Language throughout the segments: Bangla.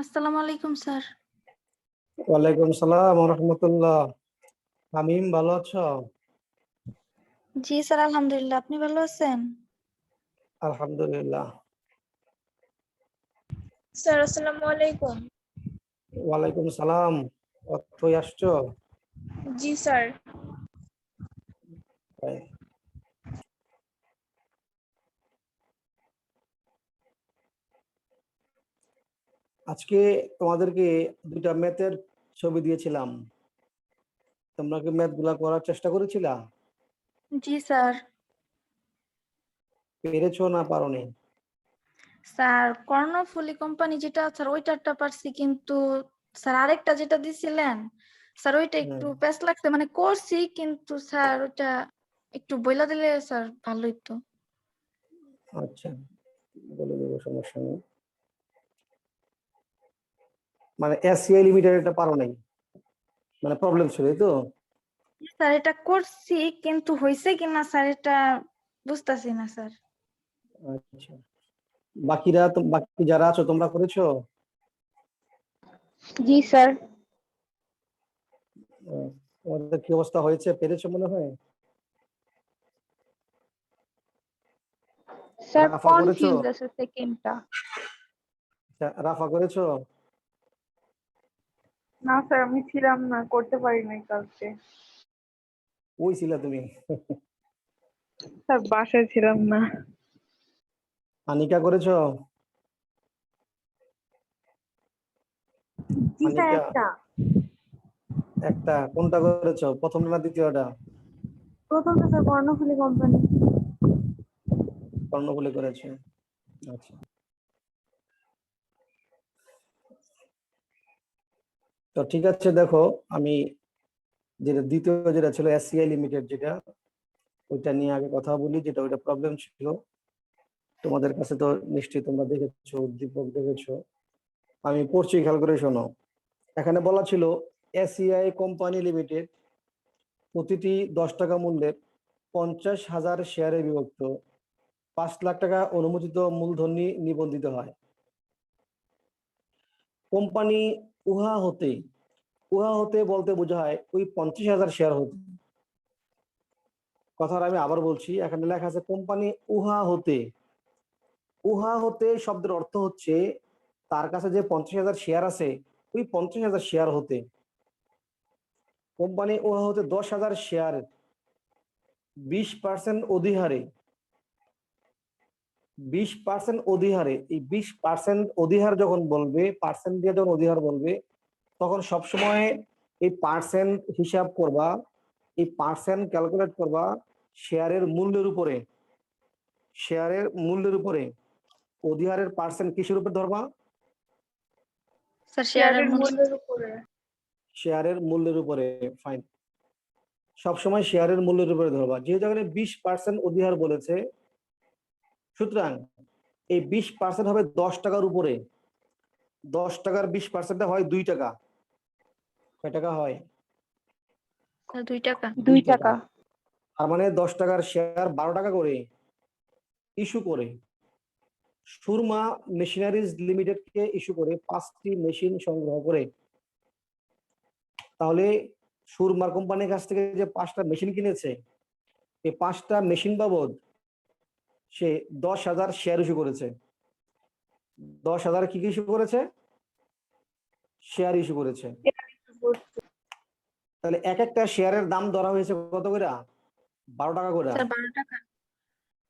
আসসালামু আলাইকুম স্যার। ওয়ালাইকুম সালাম ওয়া রাহমাতুল্লাহ। তামিম, ভালো আছো? জি স্যার, আলহামদুলিল্লাহ। আপনি ভালো আছেন? আলহামদুলিল্লাহ। স্যার আসসালামু আলাইকুম। ওয়ালাইকুম সালাম। তুই আসছো? জি স্যার। আজকে তোমাদেরকে দুইটা ম্যাথের ছবি দিয়েছিলাম, তোমরা কি ম্যাথ গুলা করার চেষ্টা করেছিলা? জি স্যার। পেরেছো না পারোনি? স্যার কর্ণফুলী কোম্পানি যেটা স্যার ওইটারটা পারছি, কিন্তু স্যার আরেকটা যেটা দিছিলেন স্যার ওইটা একটু প্যাচ লাগছে, মানে করছি কিন্তু স্যার ওইটা একটু বইলা দিলে স্যার ভালো হইতো। আচ্ছা, বলে দেবো, সমস্যা নেই। মানে এসসিআই লিমিটেড এটা পারো নাই, মানে প্রবলেম ছিল, এই তো? স্যার এটা করছি কিন্তু হয়েছে কিনা স্যার এটা বুঝতেছি না স্যার। আচ্ছা, বাকি যারা আছো তোমরা করেছো? জি স্যার। তোমাদের কি অবস্থা হয়েছে, পেরেছো মনে হয়? স্যার রাফা করেছো? কনফিউজ আছে সেকেন্ডটা। রাফা করেছো? না স্যার, আমি ছিলাম না, করতে পারি নাই কালকে। ওই ছিলা তুমি? স্যার বাসায় ছিলাম না। আনিকা করেছো? জি স্যার, আনিকা একটা। একটা কোনটা করেছো, প্রথমটা না দ্বিতীয়টা? প্রথমটা স্যার কর্ণফুলী কোম্পানি। কর্ণফুলী করেছো, আচ্ছা। তো ঠিক আছে, দেখো আমি যেটা দ্বিতীয় যেটা ছিল এসসিআই লিমিটেড, যেটা ওইটা নিয়ে আগে কথা বলি, যেটা ওইটা প্রবলেম ছিল তোমাদের কাছে, তো নিশ্চয়ই তোমরা দেখেছো, উদ্দীপক দেখেছো। আমি পড়ছি, খেয়াল করে শোনো। এখানে বলা ছিল এসসিআই কোম্পানি লিমিটেড প্রতিটি 10 টাকা মূল্যের 50,000 শেয়ারে বিভক্ত 5 লাখ টাকা অনুমোদিত মূলধন নিবন্ধিত হয়। কোম্পানি উহা হতে বলতে বোঝায় ওই 50,000 শেয়ার হতে। কথাটা আমি আবার বলছি, এখানে লেখা আছে কোম্পানি উহা হতে শব্দের অর্থ হচ্ছে তার কাছে যে 50,000 শেয়ার আছে, ওই 50,000 শেয়ার হতে। কোম্পানি উহা হতে 10,000 শেয়ার 20% অধিহারে 20% অধিহারে, এই 20% অধিহার যখন বলবে, পার্সেন্ট দিয়ে যখন অধিহার বলবে, তখন সবসময় এই পার্সেন্ট হিসাব করবা, এই পার্সেন্ট ক্যালকুলেট করবা শেয়ারের মূল্যের উপরে। শেয়ারের মূল্যের উপরে অধিহারের পার্সেন্ট কিসের উপর ধরবা? স্যার শেয়ারের মূল্যের উপরে। শেয়ারের মূল্যের উপরে, ফাইন। সবসময় শেয়ারের মূল্যের উপরে ধরবা, যেহেতু এখানে 20% অধিহার বলেছে, সুতরাং এই 20% হবে 10 টাকার উপরে। 10 টাকার 20% হয় 2 টাকা। কয় টাকা হয়? 2 টাকা। 2 টাকা। তার মানে 10 টাকার শেয়ার 12 টাকা করে ইস্যু করে সুরমা মেশিনারিজ লিমিটেডকে ইস্যু করে 5টি মেশিন সংগ্রহ করে। তাহলে সুরমার কোম্পানির কাছ থেকে যে 5টা মেশিন কিনেছে, এই 5টা মেশিন বাবদ সে 10,000 শেয়ার ইস্যু করেছে। 10,000 কি ইস্যু করেছে? শেয়ার ইস্যু করেছে। তাহলে এক একটা শেয়ারের দাম ধরা হয়েছে কত করে? 12 টাকা করে। স্যার 12 টাকা।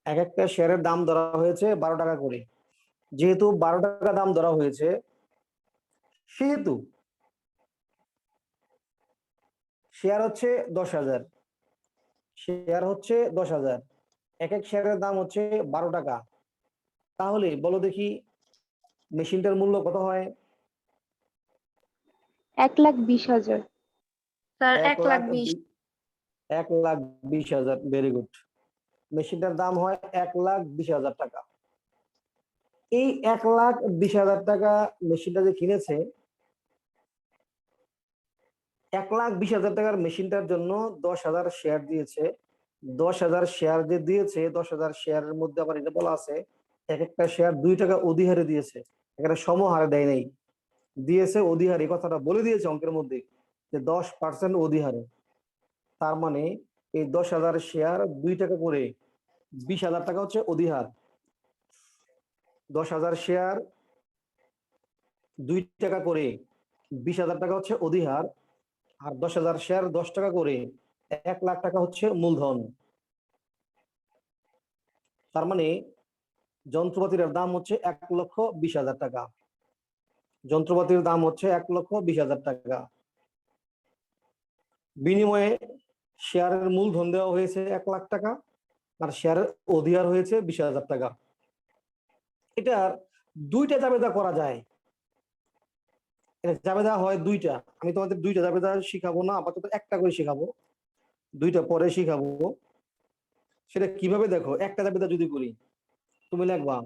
এক একটা শেয়ারের দাম ধরা হয়েছে 12 টাকা করে। যেহেতু 12 টাকা দাম ধরা হয়েছে, সেহেতু শেয়ার হচ্ছে 10,000, শেয়ার হচ্ছে 10,000, এক এক শেয়ারের দাম হচ্ছে 12 টাকা। তাহলে বলো দেখি মেশিনটার মূল্য কত হয়? 1,20,000। স্যার এক 1,20,000। 1,20,000। Very good. মেশিনটার দাম হয় 1,20,000 টাকা। এই 1,20,000 টাকা মেশিনটা যে কিনেছে, 1,20,000 টাকার মেশিনটার জন্য 10,000 শেয়ার দিয়েছে। 10,000 শেয়ার যে দিয়েছে, 10,000 শেয়ারের মধ্যে আবার এটা বলা আছে এক একটা শেয়ার 2 টাকা অধিহারে দিয়েছে, এখানে সমহারে দেয় নাই, দিয়েছে অধিহারে। এই কথাটা বলে দিয়েছে অঙ্কের মধ্যে যে 10% অধিহারে। তার মানে এই 10,000 শেয়ার 2 টাকা করে 20,000 টাকা হচ্ছে অধিহার। 10,000 শেয়ার 2 টাকা করে 20,000 টাকা হচ্ছে অধিহার। আর 10,000 শেয়ার 10 টাকা করে 1,00,000 টাকা হচ্ছে মূলধন। তার মানে যন্ত্রপাতির দাম হচ্ছে 1,20,000 টাকা। যন্ত্রপাতির দাম হচ্ছে 1,20,000 টাকা। বিনিময়ে শেয়ারের মূলধন দেওয়া হয়েছে 1,00,000 টাকা, আর শেয়ারের অধিহার হয়েছে 20,000 টাকা। এটার দুইটা জাবেদা করা যায়। এটা জাবেদা হয় দুইটা। আমি তোমাদের দুইটা জাবেদা শিখাবো না, আপাতত একটা করে শিখাবো, দুইটা পরে শিখাবো। সেটা কিভাবে দেখো, একটা জাবেদা যদি করি, তুমি লিখবা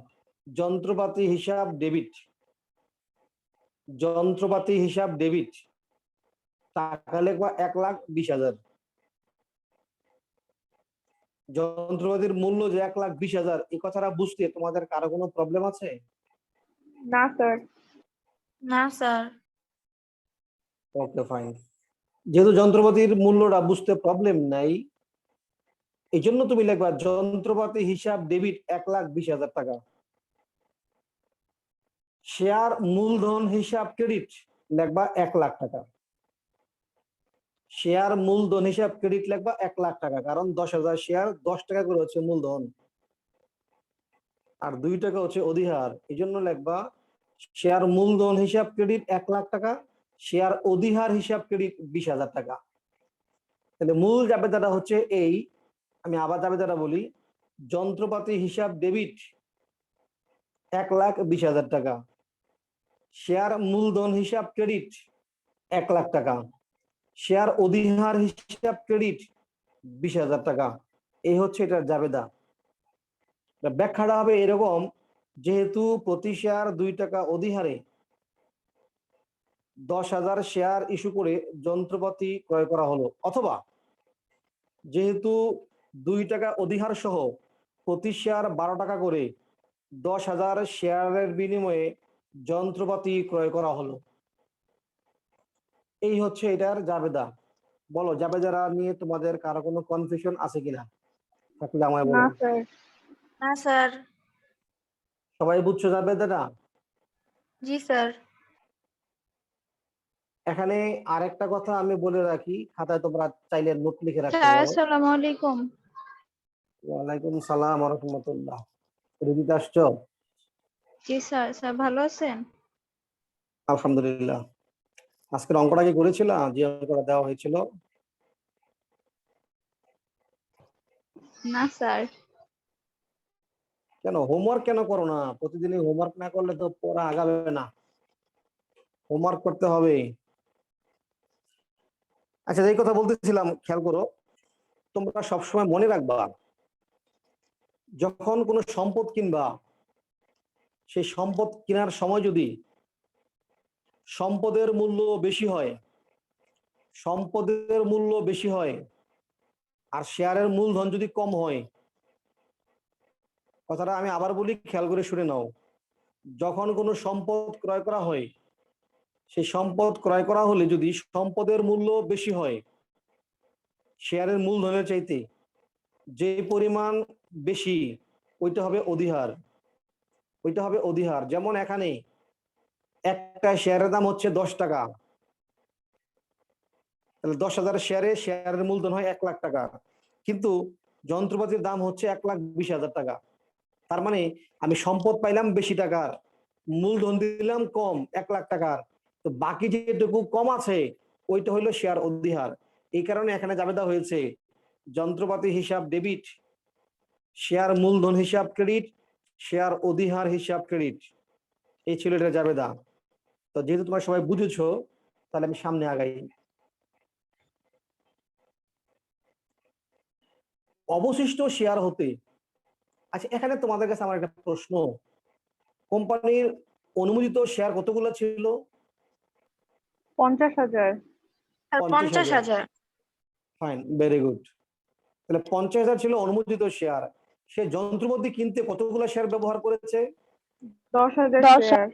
যন্ত্রপাতি হিসাব ডেবিট, যন্ত্রপাতি হিসাব ডেবিট, টাকা লিখবা 1,20,000। যন্ত্রপাতির মূল্য যে 1,20,000, এই কথাটা বুঝতে তোমাদের কারো কোনো প্রবলেম আছে? না স্যার। না স্যার। ওকে, ফাইন। যেহেতু যন্ত্রপাতির মূল্যটা বুঝতে প্রবলেম নাই, এই জন্য তুমি লিখবা যন্ত্রপাতি হিসাব ডেবিট 1,20,000 টাকা। শেয়ার মূলধন হিসাব ক্রেডিট লিখবা 1,00,000 টাকা। শেয়ার মূলধন হিসাব ক্রেডিট লিখবা 1,00,000 টাকা, কারণ 10,000 শেয়ার 10 টাকা করে হচ্ছে মূলধন, আর 2 টাকা হচ্ছে অধিহার। এই জন্য লিখবা শেয়ার মূলধন হিসাব ক্রেডিট 1,00,000 টাকা, শেয়ার অধিহার হিসাব ক্রেডিট 20,000 টাকা। তাহলে মূল জাবেদাটা হচ্ছে এই, আমি আবার জাবেদাটা বলি, যন্ত্রপাতি হিসাব ডেবিট 1,20,000 টাকা, শেয়ার মূলধন হিসাব ক্রেডিট 1,00,000 টাকা, শেয়ার অধিহার হিসাব ক্রেডিট 20,000 টাকা। এই হচ্ছে এটার জাবেদা। ব্যাখ্যাটা হবে এরকম, যেহেতু প্রতি শেয়ার 2 টাকা অধিহারে 10,000 শেয়ার ইস্যু করে যন্ত্রপাতি ক্রয় করা হলো, অথবা যেহেতু 2 টাকা অধিহার সহ প্রতি শেয়ার 12 টাকা করে 10,000 শেয়ারের বিনিময়ে যন্ত্রপাতি ক্রয় করা হলো। এই হচ্ছে এটার জাবেদা। বলো, জাবেদারা নিয়ে তোমাদের কারো কোনো কনফিউশন আছে কিনা? থাকলে আমায় বলো। না স্যার। না স্যার। সবাই বুঝছো জাবেদাটা? জি স্যার। এখানে আরেকটা কথা আমি বলে রাখি, খাতায় তোমরা চাইলে নোট লিখে রাখতে স্যার পারো। আসসালামু আলাইকুম। ওয়ালাইকুম সালাম ওয়া রাহমাতুল্লাহ। রিদিতে আসছো? জি স্যার। স্যার ভালো আছেন? আলহামদুলিল্লাহ। আজকের অঙ্কটা কি করেছিলাম, যে অঙ্কটা দেওয়া হয়েছিল? না স্যার। কেন হোমওয়ার্ক কেন করো না? প্রতিদিনই হোমওয়ার্ক না করলে তো পড়া আগাবে না, হোমওয়ার্ক করতে হবে। আচ্ছা, এই কথা বলতেছিলাম, খেয়াল করো, তোমরা সবসময় মনে রাখবা, যখন কোনো সম্পদ কিনবা, সেই সম্পদ কেনার সময় যদি সম্পদের মূল্য বেশি হয়, সম্পদের মূল্য বেশি হয় আর শেয়ারের মূলধন যদি কম হয়, কথাটা আমি আবার বলি, খেয়াল করে শুনে নাও। যখন কোনো সম্পদ ক্রয় করা হয়, সেই সম্পদ ক্রয় করা হলে যদি সম্পদের মূল্য বেশি হয় শেয়ারের মূলধনের চাইতে, যে পরিমাণ বেশি, ওইটা হবে অধিহার, ওইটা হবে অধিহার। যেমন এখানে একটা শেয়ারের দাম হচ্ছে 10 টাকা, তাহলে 10,000 শেয়ারে শেয়ারের মূলধন হয় 1,00,000 টাকা, কিন্তু যন্ত্রপাতির দাম হচ্ছে 1,20,000 টাকা। তার মানে আমি সম্পদ পাইলাম বেশি টাকার, মূলধন দিলাম কম 1,00,000 টাকার, তো বাকি যেটুকু কম আছে ওইটা হইলো শেয়ার অধিহার। এই কারণে এখানে জাবেদা হয়েছে যন্ত্রপাতি হিসাব ডেবিট, শেয়ার মূলধন হিসাব ক্রেডিট, শেয়ার অধিহার হিসাব ক্রেডিট। এই ছিল এটা জাবেদা। তো যেহেতু তোমরা সবাই বুঝেছো, তাহলে আমি সামনে আগাই। অবশিষ্ট শেয়ার হতে, আচ্ছা এখানে তোমাদের কাছে আমার একটা প্রশ্ন, কোম্পানির অনুমোদিত শেয়ার কতগুলো ছিল? 50,000। আর 50,000। Fine, very good. তাহলে 50,000 ছিল অনুমোদিত শেয়ার। সে যন্ত্রপাতি কিনতে কতগুলো শেয়ার ব্যবহার করেছে? 10,000 শেয়ার।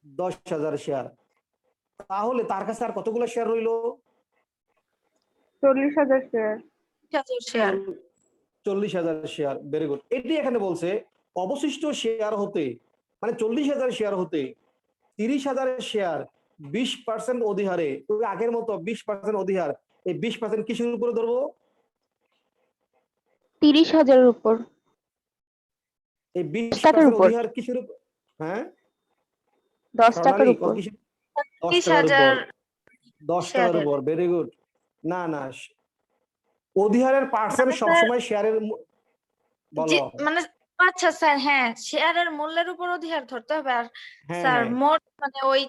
10,000 শেয়ার। তাহলে তার কাছে আর কতগুলো শেয়ার রইল? 40,000 share. Share. 40,000 share, very good. এটি এখানে বলছে অবশিষ্ট শেয়ার হতে, মানে 40,000 শেয়ার হতে 30,000 শেয়ার 20% অধিহারে, ওই আগের মতো 20% অধিহার, এই 20% কিসের উপরে ধরবো? 30,000-এর উপর। এই টাকার 20% উপর। অধিহার কিসের উপর? হ্যাঁ 10 টাকার স্বর্ণালী, উপর। 10 টাকার উপর। 30,000 10 টাকার শেয়ারের। উপর, ভেরি গুড। না না, অধিহারের পার্সেন্ট মানে সবসময় শেয়ারের বলো। মানে আচ্ছা স্যার, হ্যাঁ শেয়ারের মূল্যের উপর অধিহার ধরতে হবে। আর হ্যাঁ স্যার হ্যাঁ, মোট মানে ওই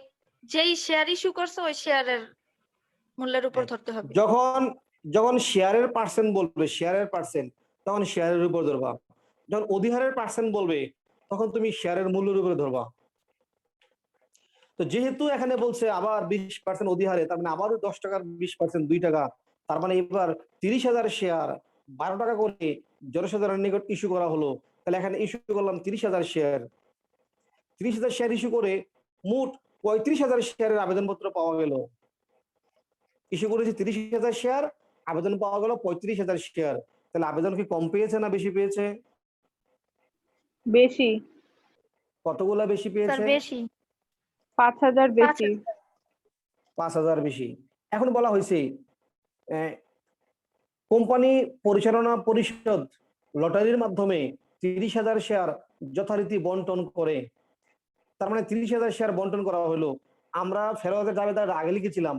যেই শেয়ার ইস্যু করছে ওই শেয়ারের মূল্যের উপর ধরতে হবে। যখন যখন শেয়ারের পার্সেন্ট বলবে, শেয়ারের পার্সেন্ট, তখন শেয়ারের উপর ধরবা। যখন অধিহারের পার্সেন্ট বলবে, তখন তুমি শেয়ারের মূল্যের উপরে ধরবা। তো যেহেতু এখানে বলছে আবার 20% অধিহারে, তার মানে আবারও 10 টাকার 20% 2 টাকা, তার মানে এবার 30,000 শেয়ার 12 টাকা করে জনসাধারণের নিকট ইস্যু করা হলো। তাহলে এখানে ইস্যু করলাম 30,000 শেয়ার। 30,000 শেয়ার ইস্যু করে মোট 35,000 শেয়ারের আবেদনপত্র পাওয়া গেল। ইস্যু করেছে 30,000 শেয়ার, আবেদন পাওয়া গেল 35,000 শেয়ার। তাহলে আবেদন কি কম পেয়েছে না বেশি পেয়েছে? বেশি। কতগুলা বেশি স্যার পেয়েছে? বেশি। 5,000 বেশি। 5,000 বেশি। এখন বলা হয়েছে কোম্পানি পরিচালনা পরিষদ লটারির মাধ্যমে 30,000 শেয়ার যথারীতি বন্টন করে। তার মানে 30,000 শেয়ার বন্টন করা হলো। আমরা ফেরতের দাবিদার আগে লিখেছিলাম,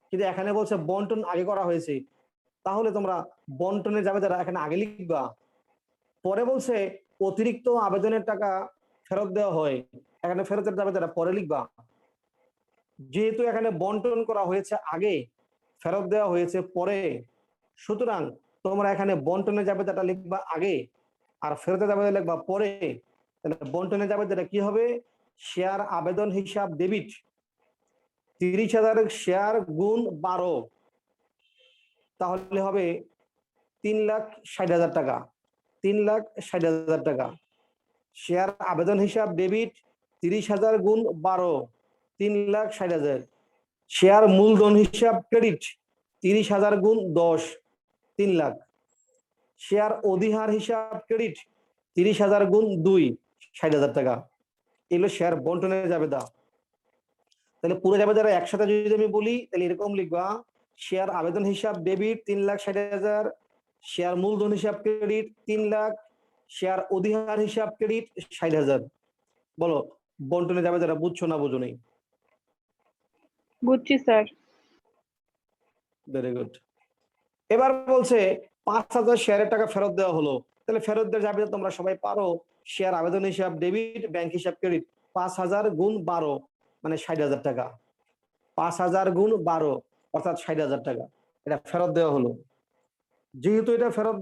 কিন্তু এখানে বলছে বন্টন আগে করা হয়েছে। তাহলে তোমরা বন্টনের দাবিদার এখানে আগে লিখবা। পরে বলছে অতিরিক্ত আবেদনের টাকা ফেরত দেওয়া হয়, এখানে ফেরতের দাবিদার পরে লিখবা। যেহেতু এখানে বন্টন করা হয়েছে আগে, ফেরত দেওয়া হয়েছে পরে, সুতরাং তোমরা এখানে বন্টনের জাবেদাটা লিখবা আগে আর ফেরতের জাবেদা লিখবা পরে। তাহলে বন্টনের জাবেদাটা কি হবে? শেয়ার আবেদন হিসাব ডেবিট 30,000 শেয়ার গুণ 12, তাহলে হবে 3,60,000 টাকা। 3,60,000 টাকা। শেয়ার আবেদন হিসাব ডেবিট 30,000 গুণ 12, 3,60,000। শেয়ার মূলধন হিসাব ক্রেডিট 30,000 গুণ 10, 3 লাখ। শেয়ার অধিহার হিসাব ক্রেডিট 30,000 গুণ 2, 60,000 টাকা। এগুলো শেয়ার বন্টনের জাবেদা। তাহলে পুরো জাবেদাটা একসাথে যদি আমি বলি, তাহলে এরকম লিখবা: শেয়ার আবেদন হিসাব ডেবিট 3,60,000, শেয়ার মূলধন হিসাব ক্রেডিট 3 লাখ, শেয়ার অধিহার হিসাব ক্রেডিট 60,000। বলো বন্টনের জাবেদাটা বুঝছো না বুঝো নেই? বুঝছি স্যার। Very good. এবার বলছে 5,000 শেয়ারের টাকা ফেরত দেওয়া হলো। তাহলে ফেরত দেওয়ার জাবেদা তোমরা সবাই পারো। শেয়ার আবেদন হিসাব ডেবিট, ব্যাংক হিসাব ক্রেডিট, 5,000 গুণ 12 মানে 60,000 টাকা। 5,000 গুণ 12 অর্থাৎ 60,000 টাকা এটা ফেরত দেওয়া হলো। যেহেতু এটা ফেরত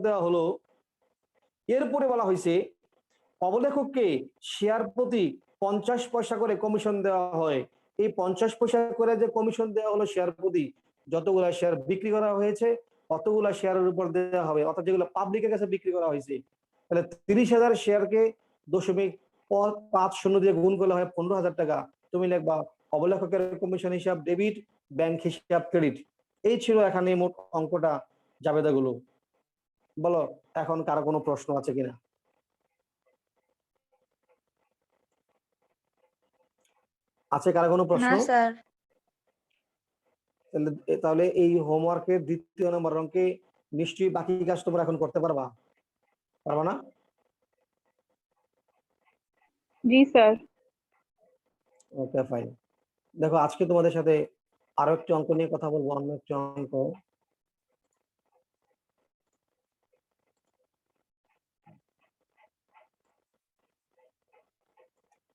দেওয়া হলো, এরপরে বলা হয়েছে অবলেখককে শেয়ার প্রতি 50 পয়সা করে কমিশন দেওয়া হয়। এই 50 পয়সা করে যে কমিশন দেওয়া হলো শেয়ার প্রতি, যতগুলা শেয়ার বিক্রি করা হয়েছে অতগুলা শেয়ারের উপর দেওয়া হবে, অর্থাৎ যেগুলো পাবলিকের কাছে বিক্রি করা হয়েছে। তাহলে 30,000 শেয়ারকে 0.50 দিয়ে গুণ করলে হয় 15,000 টাকা। তুমি লিখবা অবলেখকের কমিশন হিসাব ডেবিট, ব্যাংক হিসাব ক্রেডিট। এই ছিল এখানে মোট অঙ্কটা, জাবেদাগুলো। বলো এখন কারো কোনো প্রশ্ন আছে কিনা? আছে কারো কোনো প্রশ্ন? না স্যার। তাহলে এই হোমওয়ার্কের 2য় নম্বর অঙ্কে নিশ্চয়ই বাকি কাজ তোমরা এখন করতে পারবা না? জি স্যার। Okay fine. দেখো আজকে তোমাদের সাথে আরো একটি অঙ্ক নিয়ে কথা বলবো, অন্য একটি অঙ্ক।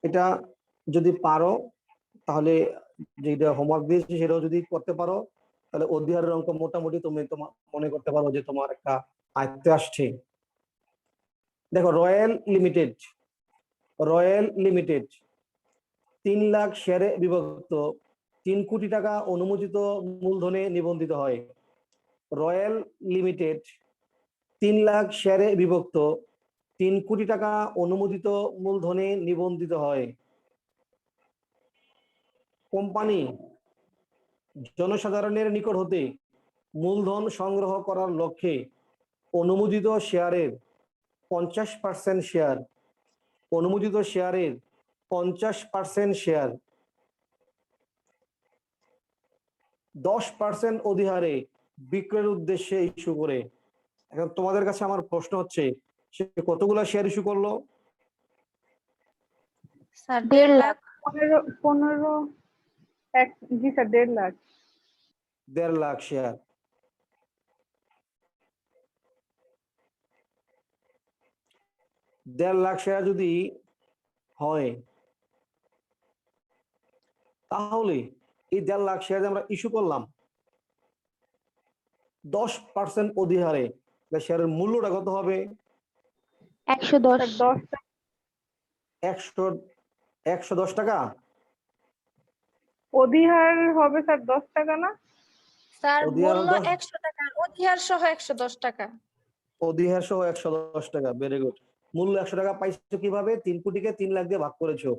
এটা যদি পারো তাহলে, যেটা হোমওয়ার্ক দিয়েছি সেটাও যদি করতে পারো, তাহলে অধ্যায়ের অঙ্ক মোটামুটি তুমি তোমার মনে করতে পারো যে তোমার একটা আয়ত্তে আসছে। দেখো রয়্যাল লিমিটেড 3 লাখ শেয়ারে বিভক্ত 3 কোটি টাকা অনুমোদিত মূলধনে নিবন্ধিত হয়। রয়্যাল লিমিটেড 3 লাখ শেয়ারে বিভক্ত 3 কোটি টাকা অনুমোদিত মূলধনে নিবন্ধিত হয়। কোম্পানি জনসাধারণের নিকট হতে মূলধন সংগ্রহ করার লক্ষ্যে অনুমোদিত শেয়ারের 50% শেয়ার 10% অধিহারে বিক্রয়ের উদ্দেশ্যে ইস্যু করে। এখন তোমাদের কাছে আমার প্রশ্ন হচ্ছে, সে কতগুলো শেয়ার ইস্যু করলো? স্যার 1.5 1.5 লাখ। লাখ। 15 জি sir 1.5 lakh. 1.5 lakh share. 1.5 lakh share যদি হয়, তাহলে এই 1.5 লাখ শেয়ার আমরা ইস্যু করলাম 10% অধিহারে, শেয়ারের মূল্যটা কত হবে? 110 110 টাকা। অধিহার হবে স্যার 10 টাকা না? স্যার অধিহার মূল্য 10, 100 টাকা, অধিহার সহ 110 টাকা। অধিহার সহ 110 টাকা। Very good. মূল্য 100 টাকা পাইছো কিভাবে? 3 কোটিকে 3 লাখ দিয়ে ভাগ করেছো,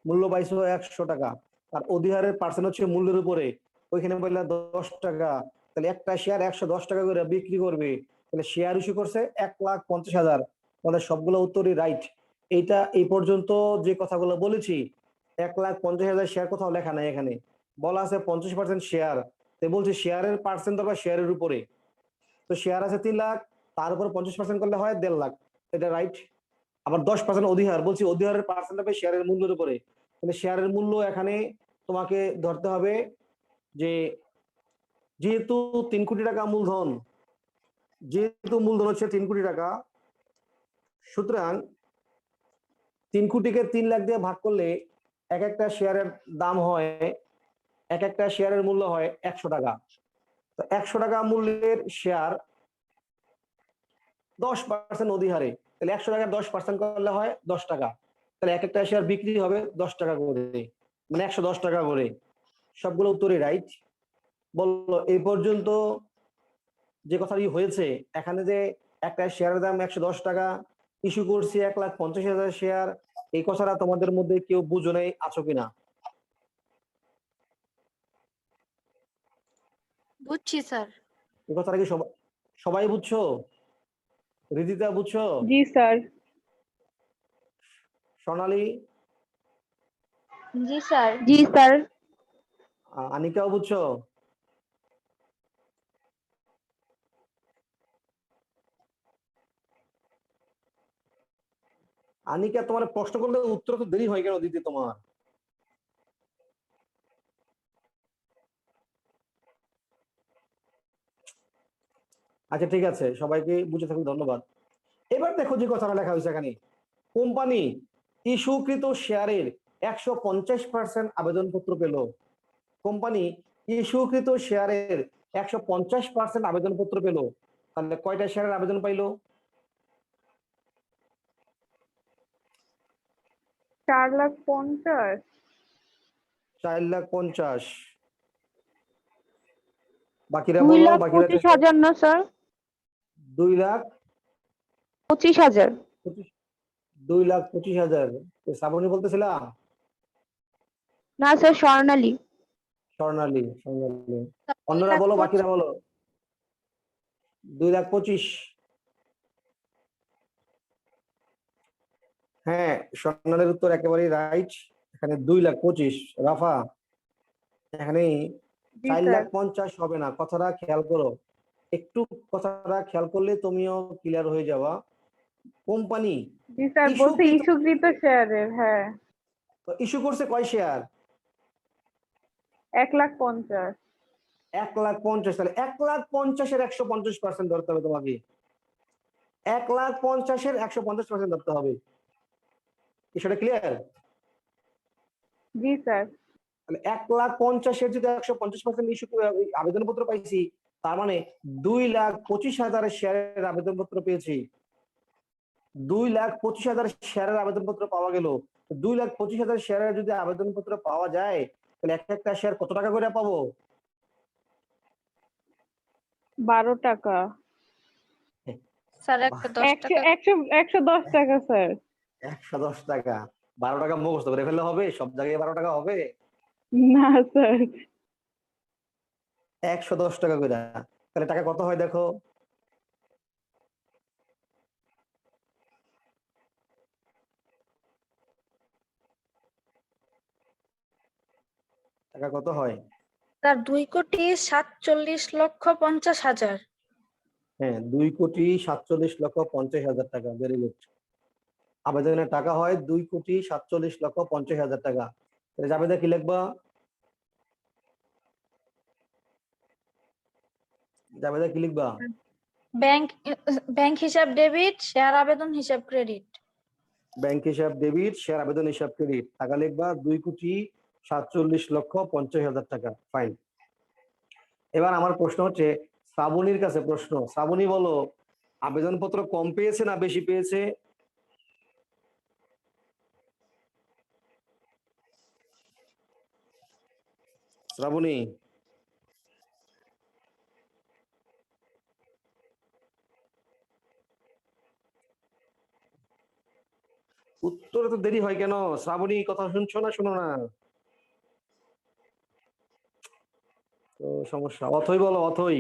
মূল্য পাইছো 100 টাকা। আর অধিহারের পার্সেন্ট হচ্ছে মূল্যের উপরে, ওইখানে বললে 10 টাকা। তাহলে একটা শেয়ার 110 টাকা করে বিক্রি করবে, তাহলে শেয়ার ইস্যু করছে 1,50,000। আমাদের সবগুলো উত্তরই রাইট। এইটা এই পর্যন্ত যে কথাগুলো বলেছি, 1,50,000 শেয়ার কোথাও লেখা নাই। এখানে বলা আছে 50% শেয়ার, তাই বলছি শেয়ারের পার্সেন্ট দরকার শেয়ারের উপরে। তো শেয়ার আছে 3 লাখ, তার উপর 50% করলে হয় 1.5 লাখ। এটা রাইট। আবার 10% অধিহার, বলছি অধিহারের পার্সেন্ট হবে শেয়ারের মূল্যের উপরে। তাহলে শেয়ারের মূল্য এখানে তোমাকে ধরতে হবে যে, যেহেতু 3 কোটি টাকা মূলধন, যেহেতু মূলধন হচ্ছে 3 কোটি টাকা, সুতরাং 3 কোটিকে 3 লাখ দিয়ে ভাগ করলে এক একটা শেয়ারের দাম হয়, এক একটা শেয়ারের মূল্য হয় 100 টাকা। তো 100 টাকা মূল্যের শেয়ার 10% অধিহারে, তাহলে 100 টাকা 10% করলে হয় 10 টাকা। তাহলে এক একটা শেয়ার বিক্রি হবে 10 টাকা করে, মানে 110 টাকা করে। সবগুলো উত্তরই রাইট। বললো এই পর্যন্ত যে কথাটি হয়েছে, এখানে যে একটা শেয়ারের দাম 110 টাকা, ইস্যু করছি 1,50,000 শেয়ার, এই কথাটা তোমাদের মধ্যে কেউ বুঝো নাই, আছো কিনা? বুঝছি স্যার। এই কথাটা কি সবাই বুঝছো? রিদিতা বুঝছো? জি স্যার। সোনালী? জি স্যার। জি স্যার। আনিকাও বুঝছো? আনিকা, তোমার প্রশ্ন করলে উত্তর তো দেরি হয় কেন দিতে তোমার? আচ্ছা ঠিক আছে, সবাইকে বুঝে থাকুন, ধন্যবাদ। এবার দেখো যে কথাটা লেখা হয়েছে এখানে, কোম্পানি ইস্যুকৃত শেয়ারের 150% আবেদনপত্র পেল। কোম্পানি ইস্যুকৃত শেয়ারের 150% আবেদনপত্র পেল, তাহলে কয়টা শেয়ারের আবেদন পাইলো? 4,50,000। 4,50,000। বাকিরা বলো, 2,25,000 না স্যার? 2,25,000। 25,000। 2,25,000 শ্রাবণী বলতেছিলাম? না স্যার, স্বর্ণালী। স্বর্ণালী। অন্যরা বলো, বাকিরা বলো। 2,25,000। হ্যাঁ, স্বর্ণালীর উত্তর একেবারেই রাইট। এখানে 2,25,000। রাফা, এখানে জি স্যার। 4,50,000 হবে না, কথাটা খেয়াল করো একটু। কথাটা খেয়াল করলে তুমিও ক্লিয়ার হয়ে যাবা। কোম্পানি জি স্যার, বলছে ইস্যুকৃত শেয়ারের। হ্যাঁ। ইস্যু করছে কয় শেয়ার? 1,50,000 1,50,000, তাহলে 1,50,000 150% ধরতে হবে তোমাকে। 1,50,000 150% ধরতে হবে। বিষয়টা ক্লিয়ার? জি স্যার। তাহলে 1,50,000 যদি 150% ইস্যু আবেদনপত্র পাইছি, তার মানে 2,25,000 শেয়ারের আবেদনপত্র পেয়েছি। 2,25,000 শেয়ারের আবেদনপত্র পাওয়া গেল। 2,25,000 শেয়ারের যদি আবেদনপত্র পাওয়া যায়, তাহলে একটা শেয়ার কত টাকা করে পাবো? 12 টাকা। স্যার একটা 10 টাকা 110 টাকা স্যার। 110 টাকা। 12 টাকা মুখস্থ করে ফেললে হবে? সব জায়গায় 12 টাকা হবে? না স্যার। 110 টাকা করে। তাহলে টাকা কত হয় দেখো? টাকা কত হয়? স্যার 2,47,50,000। হ্যাঁ, 2,47,50,000 টাকা। Very good. আবেদনের টাকা হয় 2,47,50,000 টাকা। তাহলে জাবেদা কি লিখবা? জাবেদা কি লিখবা? ব্যাংক হিসাব ডেবিট, শেয়ার আবেদন হিসাব ক্রেডিট। ব্যাংক হিসাব ডেবিট, শেয়ার আবেদন হিসাব ক্রেডিট। টাকা লিখবা 2,47,50,000 টাকা। ফাইন। এবার আমার প্রশ্ন হচ্ছে, শ্রাবণীর কাছে প্রশ্ন। শ্রাবণী বলো, আবেদনপত্র কম পেয়েছে না বেশি পেয়েছে? শ্রাবণী, উত্তরে তো দেরি হয় কেন? শ্রাবণী, কথা শুনছো না শোনো না? তো সমস্যা। অথই বলো, অথই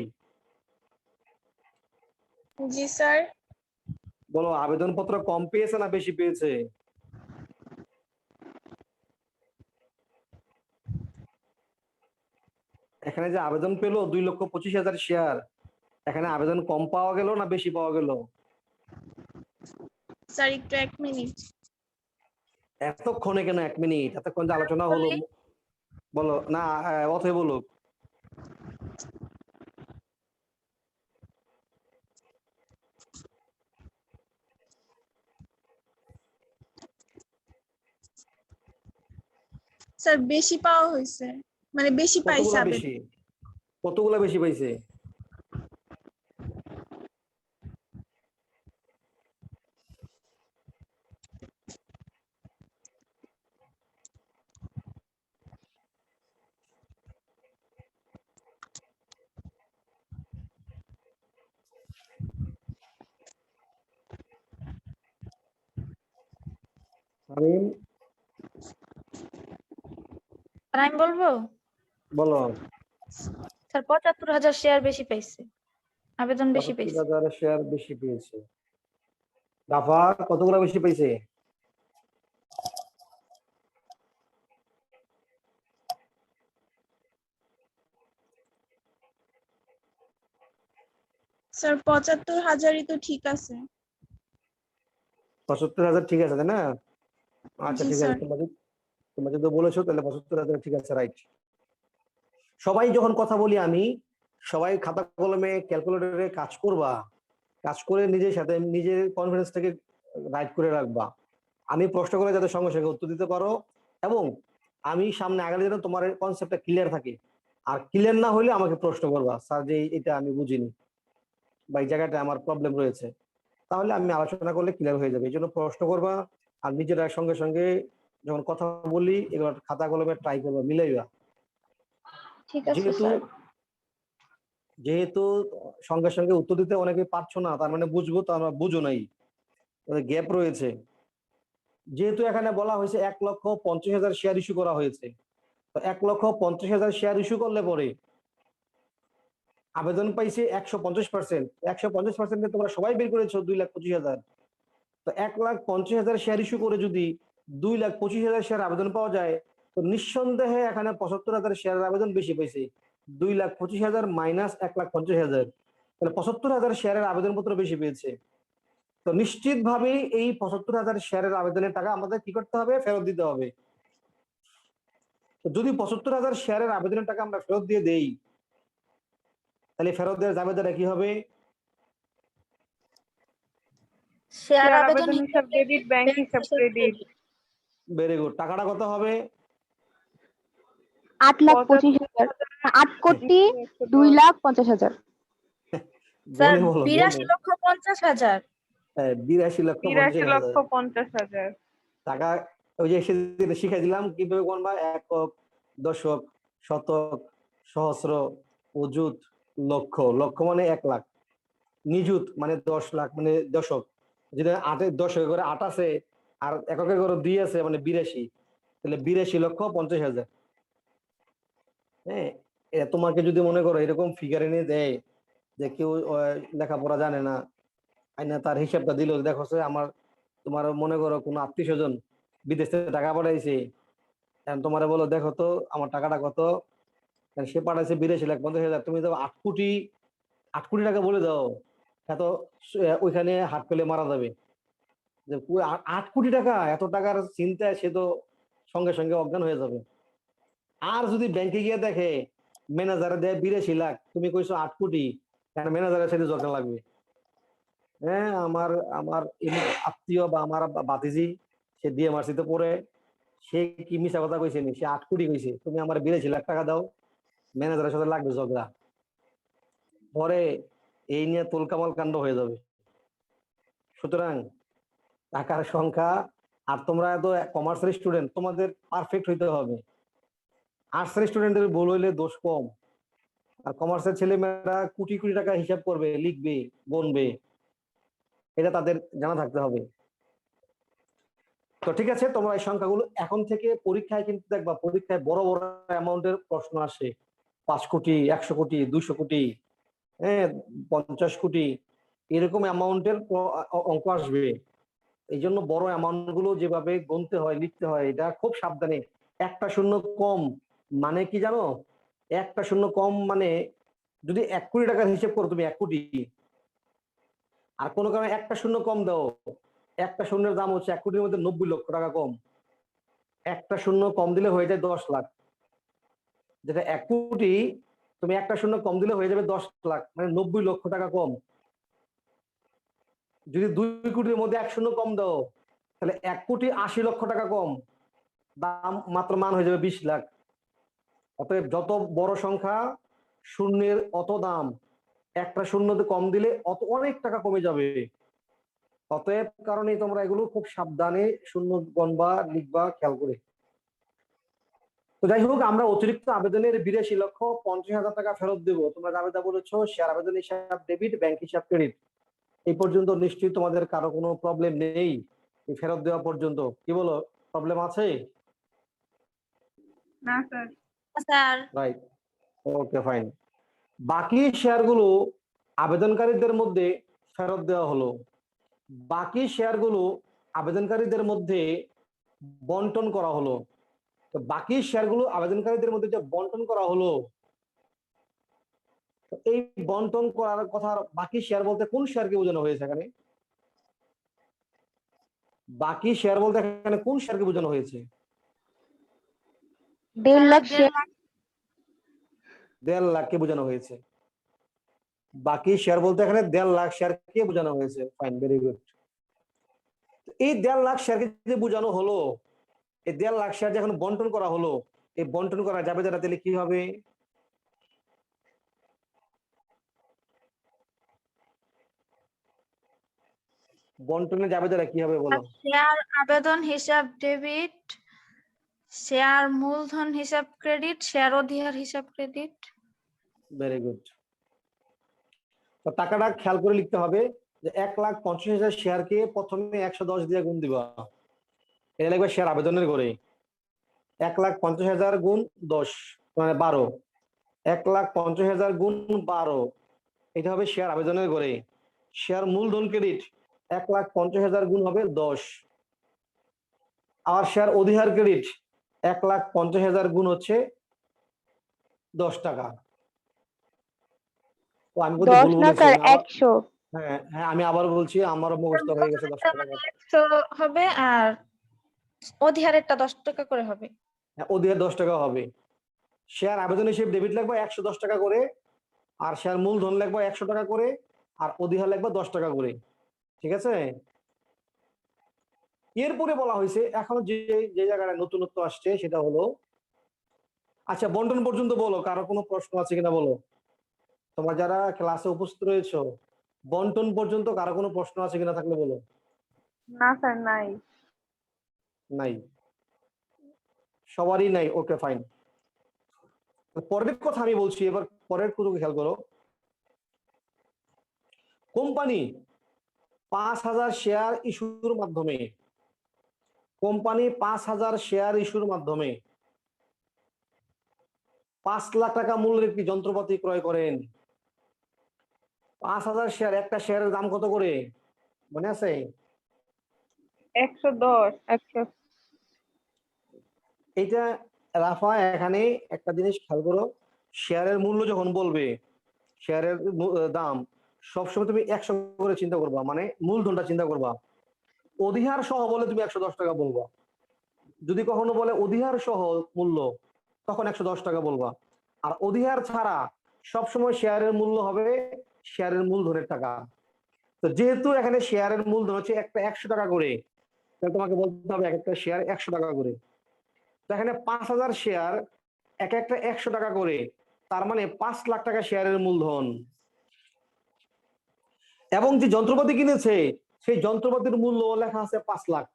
জি স্যার। বলো, আবেদনপত্র কম পেয়েছে না বেশি পেয়েছে? এখানে যে আবেদন পেলো 2,25,000 শেয়ার, এখানে আবেদন কম পাওয়া গেল না বেশি পাওয়া গেল? স্যার একটু 1 মিনিট। এতক্ষণে কেন 1 মিনিট? এতক্ষণ যে আলোচনা হলো। বলো না, অথই বলো। স্যার বেশি পাওয়া হয়েছে, মানে বেশি পাইছে কতগুলা আবেদন। বেশি? কতগুলা বেশি পাইছে? শামীম, স্যার আমি বলবো, বলো। স্যার 75,000 শেয়ার বেশি পাইছে, আবেদন বেশি পাইছে। 75,000 শেয়ার বেশি পেয়েছে। গাফার কতগুলা বেশি পাইছে? স্যার 75,000ই তো ঠিক আছে। 75,000 ঠিক আছে, তাই না? আচ্ছা জি ঠিক আছে, স্যার। তোমরা যদি বলেছো তাহলে 75,000 ঠিক আছে, রাইট। সবাই যখন কথা বলি আমি, সবাই খাতা কলমে ক্যালকুলেটরে কাজ করবা। কাজ করে নিজের সাথে নিজের কনফিডেন্স থেকে রাইট করে রাখবা। আমি প্রশ্ন করে যাতে সঙ্গে সঙ্গে উত্তর দিতে পারো, এবং আমি সামনে আগালে যেন তোমার কনসেপ্টটা ক্লিয়ার থাকে। আর ক্লিয়ার না হলে আমাকে প্রশ্ন করবা, স্যার যে এটা আমি বুঝিনি বা এই জায়গাটা আমার প্রবলেম রয়েছে, তাহলে আমি আলোচনা করলে ক্লিয়ার হয়ে যাবে। এই জন্য প্রশ্ন করবা, আর নিজেরা সঙ্গে সঙ্গে যখন কথা বলি এগুলো খাতা কলমে ট্রাই করবা, মিলাইবা। ঠিক আছে যেহেতু স্যার। যেহেতু সঙ্গে সঙ্গে উত্তর দিতে অনেকে পারছো না, তার মানে বুঝবো তো আমরা বুঝো নাই, গ্যাপ রয়েছে। যেহেতু এখানে বলা হয়েছে 1,50,000 শেয়ার ইস্যু করা হয়েছে, তো 1,50,000 শেয়ার ইস্যু করলে পরে আবেদন পাইছে 150%। 150% তোমরা সবাই বের করেছো 2,25,000। তো 1,50,000 শেয়ার ইস্যু করে যদি 2,25,000 শেয়ার আবেদন পাওয়া যায়, তো নিঃসন্দেহে এখানে 75,000 শেয়ারের আবেদন বেশি পাইছে। 2,25,000 মাইনাস 1,50,000, তাহলে 75,000 শেয়ারের আবেদনপত্র বেশি পেয়েছে। তো নিশ্চিতভাবেই এই 75,000 শেয়ারের আবেদনের টাকা আমাদের কি করতে হবে? ফেরত দিতে হবে। তো যদি ৭৫,০০০ শেয়ারের আবেদনের টাকা আমরা ফেরত দিয়ে দেই, তাহলে ফেরত দেওয়ার জাবেদাটা কি হবে? শেয়ার শেয়ার আবেদন আবেদন হিসাব ডেবিট, ব্যাংক হিসাব ক্রেডিট। Very good. টাকাটা কত হবে? ৮,২৫,০০০ ৮,২,৫০,০০০। স্যার বলে বলো, ৮২,৫০,০০০। ৮২,৫০,০০০ ৮২,৫০,০০০। টাকা। ওই যে সেদিন শিখাই দিলাম কিভাবে গণবা, একক, দশক, শতক, সহস্র, অযুত, লক্ষ। লক্ষ মানে ১,০০,০০০, নিযুত মানে ১০,০০,০০০ মানে দশক। যেটা দশকের ঘরে ৮ আছে আর এককের ঘরে ২ আছে মানে ৮২, তাহলে ৮২,৫০,০০০। হ্যাঁ, তোমাকে যদি মনে করো এরকম ফিগার এনে দেয় যে কেউ লেখাপড়া জানে না, আইনা তার হিসাবটা দিল, দেখো আমার তোমার মনে করো কোনো আত্মীয় স্বজন বিদেশ থেকে টাকা পাঠাইছে, তোমার বলো দেখো তো আমার টাকাটা কত, সে পাঠাইছে ৮২,৫০,০০০, তুমি তো ৮ কোটি টাকা বলে দাও, এত ওইখানে হাত পেলে মারা যাবে যে ৮ কোটি টাকা, এত টাকার চিন্তায় সে তো সঙ্গে সঙ্গে অজ্ঞান হয়ে যাবে। আর যদি ব্যাংকে গিয়ে দেখে ম্যানেজারে দেয় ৮২,০০,০০০, তুমি কইছো ৮ কোটি, কারণ ম্যানেজারের সাথে ঝগড়া লাগবে। হ্যাঁ, আমার আমার আত্মীয় বা আমার বাতিজি সে ডিএমআরসিতে পড়ে, সে কি মিছা কথা কইছে নি, সে ৮ কোটি কইছে, তুমি আমার ৮২,০০,০০০ টাকা দাও, ম্যানেজারের সাথে লাগবে ঝগড়া, পরে এই নিয়ে তোলকামাল কাণ্ড হয়ে যাবে। সুতরাং টাকার সংখ্যা, আর তোমরা তো কমার্সের স্টুডেন্ট, তোমাদের পারফেক্ট হইতে হবে। আর্টসের স্টুডেন্টের ভুল হইলে দোষ কম, আর কমার্সের ছেলেমেয়েরা কোটি কোটি টাকা হিসাব করবে, লিখবে, গুনবে, এটা তাদের জানা থাকতে হবে। তো ঠিক আছে, তোমরা এই সংখ্যাগুলো এখন থেকে পরীক্ষায় কিন্তু দেখবা, পরীক্ষায় বড় বড় অ্যামাউন্টের প্রশ্ন আসে, ৫ কোটি, ১০০ কোটি, ২০০ কোটি, হ্যাঁ, ৫০ কোটি, এরকম অ্যামাউন্টের অঙ্ক আসবে। এই জন্য বড় অ্যামাউন্ট গুলো যেভাবে গুনতে হয়, লিখতে হয়, এটা খুব সাবধানে। একটা শূন্য কম মানে কি জানো? একটা শূন্য কম মানে যদি ১ কোটি টাকার হিসেব করো তুমি ১ কোটি, আর কোনো কারণে একটা শূন্য কম দাও, একটা শূন্যের দাম হচ্ছে ১ কোটির মধ্যে ৯০ লক্ষ টাকা কম। একটা শূন্য কম দিলে হয়ে যায় ১০ লাখ, যেটা ১ কোটি তুমি একটা শূন্য কম দিলে হয়ে যাবে ১০ লাখ, মানে ৯০ লক্ষ টাকা কম। যদি ২ কোটির মধ্যে ১ শূন্য কম দাও, তাহলে ১,৮০,০০,০০০ টাকা কম, দাম মাত্র মান হয়ে যাবে ২০ লাখ। অতএব যত বড় সংখ্যা শূন্যের অত দাম, একটা শূন্যতে কম দিলে অনেক টাকা কমে যাবে। অতএব কারণে তোমরা এগুলো খুব সাবধানে শূন্য গণবা, লিখবা, খেয়াল করে। তো যাই হোক, আমরা অতিরিক্ত আবেদনের ৮২,৫০,০০০ টাকা ফেরত দেবো। তোমরা আবেদন বলেছো শেয়ার আবেদন হিসাব ডেবিট, ব্যাংক হিসাব ক্রেডিট। এই পর্যন্ত নিশ্চয়ই তোমাদের কারো কোনো প্রবলেম নেই ফেরত দেওয়া পর্যন্ত, কি বলো, প্রবলেম আছে? না স্যার। স্যার রাইট, ওকে, ফাইন। বাকি শেয়ারগুলো আবেদনকারীদের মধ্যে ফেরত দেওয়া হলো, বাকি শেয়ারগুলো আবেদনকারীদের মধ্যে বন্টন করা হলো। তো বাকি শেয়ারগুলো আবেদনকারীদের মধ্যে যে বন্টন করা হলো, এই বন্টন করার কথা, বাকি শেয়ার বলতে কোন শেয়ারকে বোঝানো হয়েছে এখানে? বাকি শেয়ার বলতে এখানে কোন শেয়ারকে বোঝানো হয়েছে? ১.৫ লাখ শেয়ার। ১.৫ লাখকে বোঝানো হয়েছে। বাকি শেয়ার বলতে এখানে ১.৫ লাখ শেয়ারকে বোঝানো হয়েছে। Fine, very good. এই ১.৫ লাখ শেয়ারকে যে বোঝানো হলো, এই ১.৫ লাখ শেয়ার যখন বন্টন করা হলো, এই বন্টন করা যাবে যারা, তাহলে কি হবে? বন্টনে যাবে যারা কি হবে বলো? শেয়ার আবেদন হিসাব ডেবিট, শেয়ার মূলধন হিসাব ক্রেডিট, শেয়ার অধিহার হিসাব ক্রেডিট। Very good. তো টাকাটা খেয়াল করে লিখতে হবে যে ১,৫০,০০০ শেয়ারকে প্রথমে ১১০ দিয়ে গুণ দিবা, এটা লিখবে শেয়ার আবেদনের করে। ১,৫০,০০০ গুণ ১০ মানে ১২, ১,৫০,০০০ গুণ ১২, এটা হবে শেয়ার আবেদনের করে। শেয়ার মূলধন ক্রেডিট ১,৫০,০০০ গুণ হবে ১০, আর শেয়ার অধিহার ক্রেডিট ১,৫০,০০০ গুণ হচ্ছে ১০ টাকা। তো আমি বলতে ১০ ভুল না বলেছি। স্যার, ১০০। হ্যাঁ হ্যাঁ, আমি আবার বলছি, আমার মুখস্থ হয়ে গেছে ১০ টাকা। ১০০ হবে আর অধিহারেরটা ১০ টাকা করে হবে। অধিহার 10 টাকা হবে। শেয়ার আবেদন হিসেবে ডেবিট লাগবে 110 টাকা করে, আর শেয়ার মূলধন লাগবে 100 টাকা করে, আর অধিহার লাগবে 10 টাকা করে। ঠিক আছে? এরপরে বলা হয়েছে এখন যে যে জায়গায় নতুনত্ব আসছে সেটা হলো, আচ্ছা বন্টন পর্যন্ত বলো, কারো কোনো প্রশ্ন আছে কিনা বলো। তোমরা যারা ক্লাসে উপস্থিত রয়েছো, বন্টন পর্যন্ত কারো কোনো প্রশ্ন আছে কিনা থাকলে বলো। না স্যার নাই। নাই, সবারই নাই, ওকে ফাইন। পরের কথা আমি বলছি, এবার পরের কথা খেয়াল করো। কোম্পানি 5,000 শেয়ার ইস্যুর মাধ্যমে, কোম্পানি 5,000 শেয়ার ইস্যুর মাধ্যমে 5 লাখ টাকা মূল্যের একটি যন্ত্রপাতি ক্রয় করেন। 5,000 শেয়ার, একটা শেয়ারের দাম কত করে মনে আছে? 110 100। এইটা রাফা, এখানে একটা জিনিস খেয়াল করো, শেয়ারের মূল্য যখন বলবে, শেয়ারের দাম সবসময় তুমি 100 করে চিন্তা করবা, মানে মূলধনটা চিন্তা করবা। অধিহার সহ বলে তুমি 110 টাকা বলবা। যদি কখনো বলে অধিহার সহ মূল্য, তখন 110 টাকা বলবা। আর অধিহার ছাড়া সবসময় শেয়ারের মূল্য হবে শেয়ারের মূলধনের টাকা। তো যেহেতু এখানে শেয়ারের মূলধন হচ্ছে একটা 100 টাকা করে, তাহলে তোমাকে বলতে হবে এক একটা শেয়ার 100 টাকা করে। তো এখানে 5,000 শেয়ার, এক একটা 100 টাকা করে, তার মানে 5 লাখ টাকা শেয়ারের মূলধন। এবং যে যন্ত্রপাতি কিনেছে সেই যন্ত্রপাতির মূল্য লেখা আছে 5 লাখ।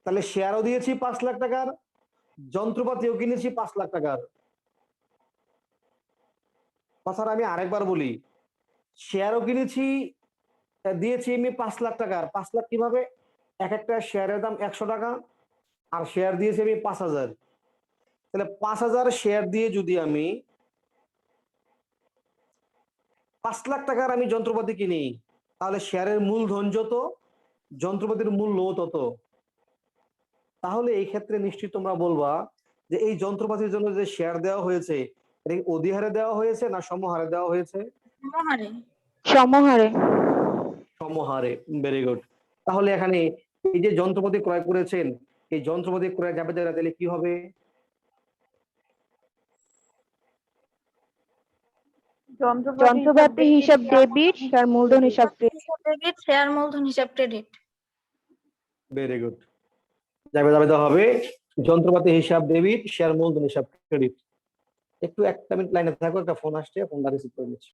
তাহলে শেয়ারও দিয়েছি 5 লাখ টাকার, যন্ত্রপাতিও কিনেছি 5 লাখ টাকার। কথাটা আমি আরেকবার বলি, শেয়ারও কিনেছি, দিয়েছি আমি 5 লাখ টাকার। 5 লাখ কিভাবে? এক একটা শেয়ারের দাম 100 টাকা, আর শেয়ার দিয়েছি আমি 5,000। তাহলে 5,000 শেয়ার দিয়ে যদি আমি 5 লাখ টাকার আমি যন্ত্রপাতি কিনি, তাহলে শেয়ারের মূলধন যত, যন্ত্রপাতির মূল্য তত। তাহলে এই ক্ষেত্রে নিশ্চিত তোমরা বলবা যে এই যন্ত্রপাতির জন্য যে শেয়ার দেওয়া হয়েছে, এটা কি অধিহারে দেওয়া হয়েছে না সমহারে দেওয়া হয়েছে? সমহারে। সমহারে। সমহারে। Very good. তাহলে এখানে এই যে যন্ত্রপাতি ক্রয় করেছেন, এই যন্ত্রপাতি ক্রয় যাবে যারা, তাহলে কি হবে? যন্ত্রপাতি হিসাব ডেবিট, শেয়ার মূলধন হিসাব ক্রেডিট। ডেবিট, শেয়ার মূলধন হিসাব ক্রেডিট। Very good. যাবে যাবে হবে যন্ত্রপাতি হিসাব ডেবিট, শেয়ার মূলধন হিসাব ক্রেডিট। একটু একটা মিনিট লাইনে থাকো, একটা ফোন আসছে, ফোনটা রিসিভ করে নিচ্ছি।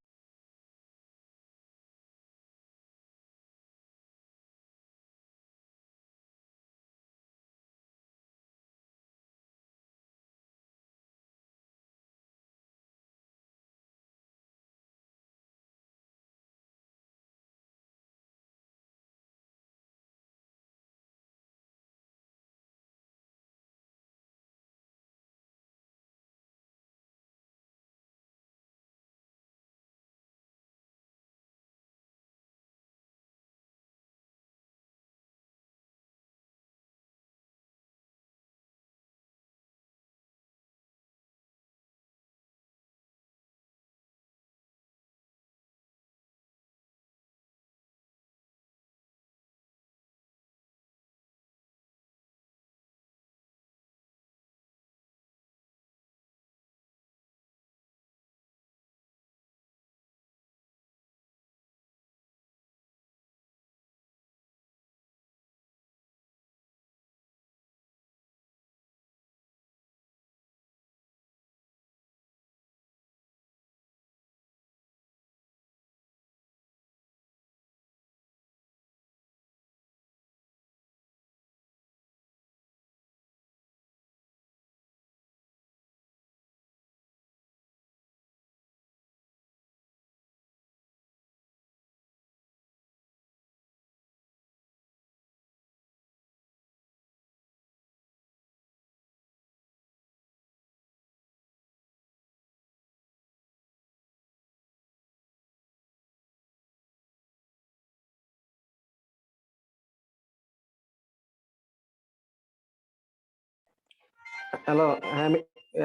হ্যালো, হ্যাঁ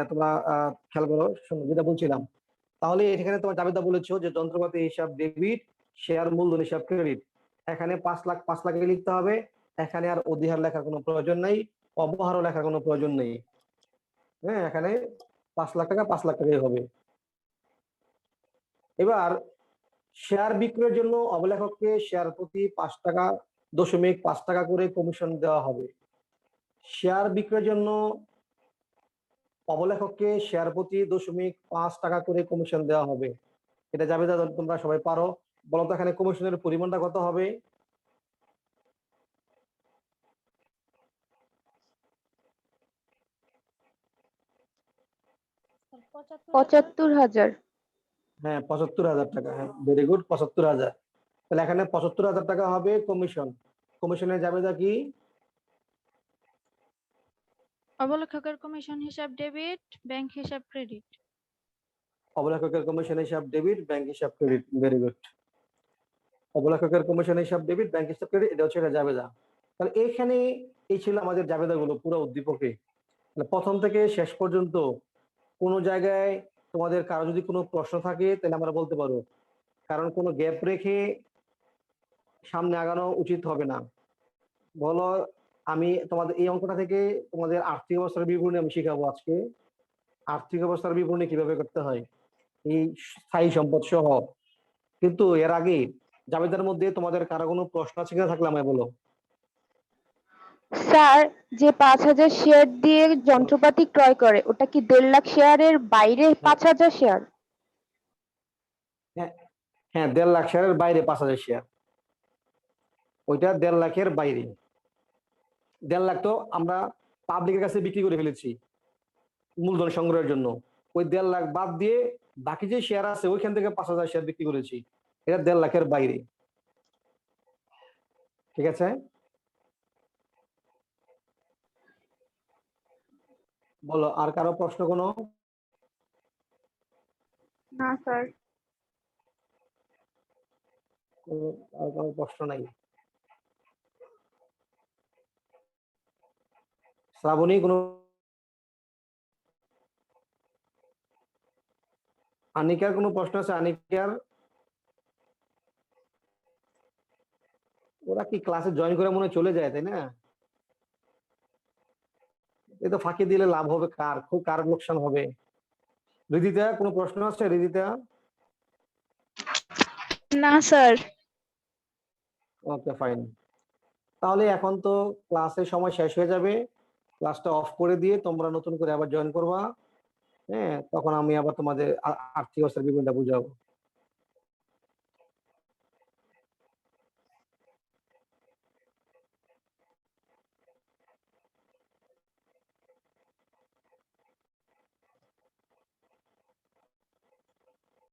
তোমরা খেয়াল করো, শোনো যেটা বলছিলাম। তাহলে এখানে তোমার জাবেদা বলেছো যে যন্ত্রপাতি হিসাব ডেবিট, শেয়ার মূলধন হিসাব ক্রেডিট। এখানে 5 লাখ 5 লাখে লিখতে হবে, এখানে আর অধিহার লেখার কোনো প্রয়োজন নাই। অবহারও লেখার কোনো প্রয়োজন নেই। হ্যাঁ, এখানে 5 লাখ টাকা 5 লাখ টাকাই হবে। এবার শেয়ার বিক্রয়ের জন্য অবলেখককে শেয়ার প্রতি 5.5 টাকা করে কমিশন দেওয়া হবে। শেয়ার বিক্রয়ের জন্য অবলেখককে শেয়ার প্রতি 0.5 টাকা করে কমিশন দেওয়া হবে। এটা যাবে দাদা, তোমরা সবাই পারো। বলতো এখানে কমিশনের পরিমাণটা কত হবে? স্যার ৭৫,০০০। হ্যাঁ, 75,000 টাকা। হ্যাঁ, ভেরি গুড, 75,000। তাহলে এখানে 75,000 টাকা হবে কমিশন। কমিশনের জাবেদা কি? অবলেখকের কমিশন হিসাব ডেবিট, ব্যাংক হিসাব ক্রেডিট। অবলেখকের কমিশন হিসাব ডেবিট, ব্যাংক হিসাব ক্রেডিট। Very good. অবলেখকের কমিশন হিসাব ডেবিট, ব্যাংক হিসাব ক্রেডিট, এটা হচ্ছে জাবেদা। তাহলে এখানে এই ছিল আমাদের জাবেদাগুলো পুরো উদ্দীপকে। প্রথম থেকে শেষ পর্যন্ত কোন জায়গায় তোমাদের কারো যদি কোনো প্রশ্ন থাকে তাহলে আমরা বলতে পারো, কারণ কোনো গ্যাপ রেখে সামনে আগানো উচিত হবে না। বলো, আমি তোমাদের এই অঙ্কটা থেকে তোমাদের আর্থিক অবস্থার বিবরণী আমি শিখাবো আজকে। আর্থিক অবস্থার বিবরণী কিভাবে করতে হয় এই স্থায়ী সম্পদ সহ। কিন্তু এর আগে জাবেদার মধ্যে তোমাদের কারো কোনো প্রশ্ন আছে কিনা থাকলে আমায় বলো। স্যার, যে 5,০০০ শেয়ার দিয়ে যন্ত্রপাতি ক্রয় করে ওটা কি 1.5 লাখ শেয়ারের বাইরে 5,০০০ শেয়ার? হ্যাঁ, 1.5 লাখ শেয়ারের বাইরে 5,000 শেয়ার। ওইটা 1.5 লাখের বাইরে। 1.5 লাখ তো আমরা পাবলিকের কাছে বিক্রি করে ফেলেছি মূলধন সংগ্রহের জন্য। ওই 1.5 লাখ বাদ দিয়ে বাকি যে শেয়ার আছে ওইখান থেকে 5,000 শেয়ার বিক্রি করেছি। এটা 1.5 লাখের বাইরে। ঠিক আছে, বলো আর কারো প্রশ্ন কোনো? না স্যার। আর কোনো প্রশ্ন নাই? শ্রাবণী, কোনো? আনিকার কোনো প্রশ্ন আছে? আনিকার? ওরা কি ক্লাসে জয়েন করে মনে হয় চলে যায়, তাই না? এই তো ফাঁকি দিলে লাভ হবে কার, কার লোকসান হবে? রিদিতা, কোনো প্রশ্ন আছে রিদিতা? না স্যার। ওকে, ফাইন। তাহলে এখন তো ক্লাসের সময় শেষ হয়ে যাবে। ক্লাসটা অফ করে দিয়ে তোমরা নতুন করে আবার জয়েন করবা। হ্যাঁ, তখন আমি আবার তোমাদের আর্থিক অবস্থার বিবরণটা বুঝাবো।